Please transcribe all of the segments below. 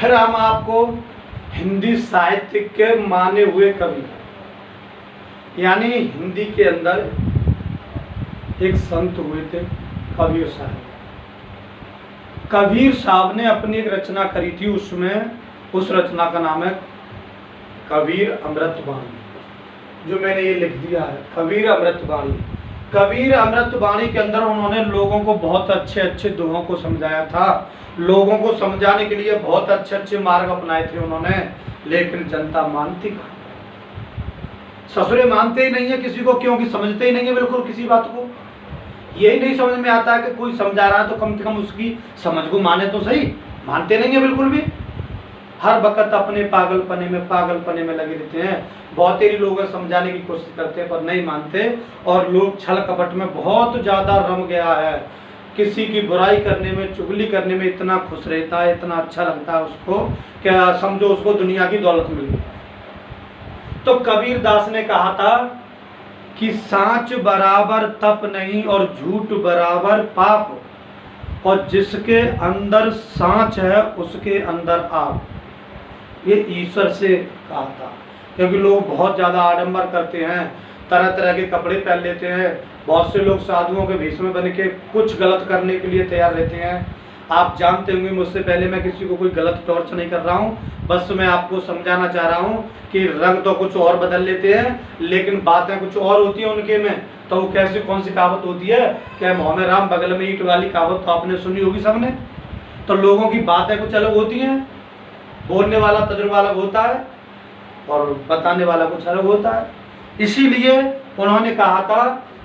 फिर हम आपको हिंदी साहित्य के माने हुए कवि, यानी हिंदी के अंदर एक संत हुए थे कबीर साहब। कबीर साहब ने अपनी एक रचना करी थी, उसमें उस रचना का नाम है कबीर अमृतवाणी, जो मैंने ये लिख दिया है कबीर अमृतवाणी। कबीर अमृतवाणी के अंदर उन्होंने लोगों को बहुत अच्छे अच्छे दोहों को समझाया था, लोगों को समझाने के लिए बहुत अच्छे अच्छे मार्ग अपनाए थे उन्होंने, लेकिन जनता मानती कहाँ? ससुरे मानते ही नहीं है किसी को, क्योंकि समझते ही नहीं है बिल्कुल किसी बात को। यही नहीं समझ में आता है कि कोई समझा रहा है तो कम से कम उसकी समझ को माने तो सही, मानते नहीं है बिल्कुल भी। हर वक्त अपने पागलपने में लगे रहते हैं। बहुत ही लोग समझाने की कोशिश करते हैं पर नहीं मानते, और लोग छल कपट में बहुत ज़्यादा रम गया है। किसी की बुराई करने में, चुगली करने में इतना खुश रहता है, इतना अच्छा लगता है उसको, क्या समझो उसको दुनिया की दौलत मिल गई। तो कबीर दास ने कहा था कि सांच बराबर तप नहीं और झूठ बराबर पाप, और जिसके अंदर सांच है उसके अंदर आप। ये ईश्वर से कहा था, क्योंकि लोग बहुत ज़्यादा आडंबर करते हैं, तरह तरह के कपड़े पहन लेते हैं, बहुत से लोग साधुओं के भेष में बन के कुछ गलत करने के लिए तैयार रहते हैं। आप जानते होंगे, मुझसे पहले मैं किसी को कोई गलत टॉर्च नहीं कर रहा हूँ, बस मैं आपको समझाना चाह रहा हूँ कि रंग तो कुछ और बदल लेते हैं लेकिन बातें कुछ और होती हैं उनके में। तो वो कैसी कौन सी कहावत होती है कि मोहम्मद राम बगल में ईंट वाली कहावत, तो आपने सुनी होगी सबने। तो लोगों की बातें कुछ अलग होती हैं, बोलने वाला तजुर्बा अलग होता है और बताने वाला कुछ अलग होता है। इसीलिए उन्होंने कहा था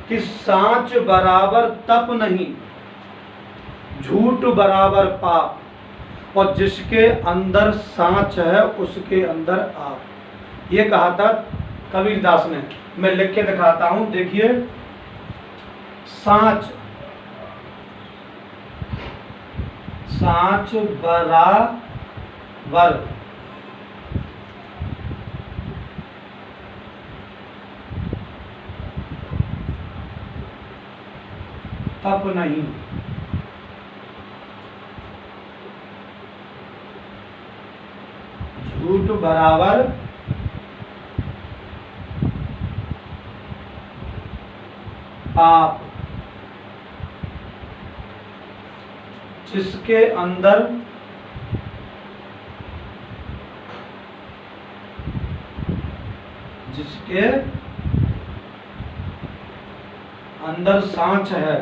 कि सांच बराबर तप नहीं, झूठ बराबर पाप, और जिसके अंदर सांच है उसके अंदर आप। ये कहा था कबीर दास ने। मैं लिख के दिखाता हूं, देखिए। सांच बराबर तप नहीं, झूठ बराबर पाप, जिसके अंदर सांच है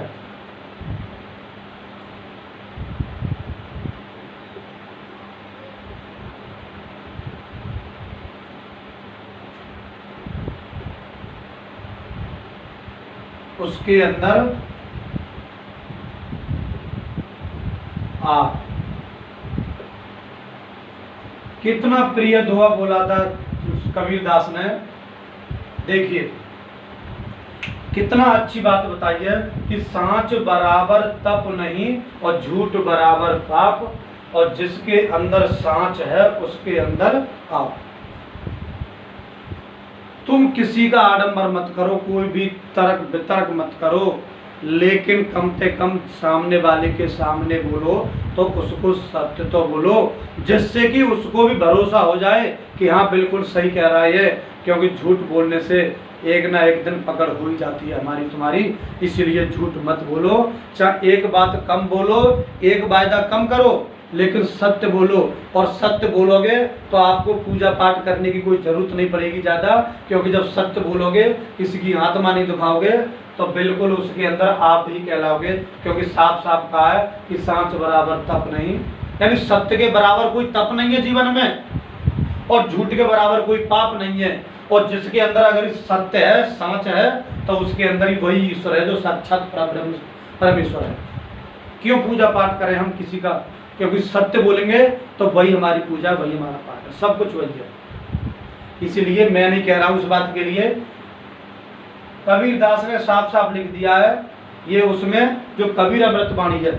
उसके अंदर आप। कितना प्रिय दोहा बोला था कबीर दास ने। देखिए कितना अच्छी बात बताई है कि सांच बराबर तप नहीं और झूठ बराबर पाप, और जिसके अंदर सांच है उसके अंदर आप। तुम किसी का आडंबर मत करो, कोई भी तर्क वितर्क मत करो, लेकिन कम से कम सामने वाले के सामने बोलो तो उसको सत्य तो बोलो, जिससे कि उसको भी भरोसा हो जाए कि हाँ बिल्कुल सही कह रहा है। क्योंकि झूठ बोलने से एक ना एक दिन पकड़ हो ही जाती है हमारी तुम्हारी। इसीलिए झूठ मत बोलो, चाहे एक बात कम बोलो, एक वायदा कम करो, लेकिन सत्य बोलो। और सत्य बोलोगे तो आपको पूजा पाठ करने की कोई जरूरत नहीं पड़ेगी ज़्यादा, क्योंकि जब सत्य बोलोगे, किसी की आत्मा नहीं दुखाओगे, तो बिल्कुल उसके अंदर आप ही कहलाओगे। क्योंकि साफ साफ कहा है कि सांच बराबर तप नहीं, यानी सत्य के बराबर कोई तप नहीं है जीवन में, और झूठ के बराबर कोई पाप नहीं है। और जिसके अंदर अगर सत्य है, सांच है, तो उसके अंदर ही वही ईश्वर है जो साक्षात परमेश्वर है। क्यों पूजा पाठ करें हम किसी का? क्योंकि सत्य बोलेंगे तो वही हमारी पूजा, वही हमारा पाठ है, सब कुछ वही है। इसीलिए मैं नहीं कह रहा हूँ इस बात के लिए, कबीर दास ने साफ साफ लिख दिया है। ये उसमें जो कबीर अमृतवाणी है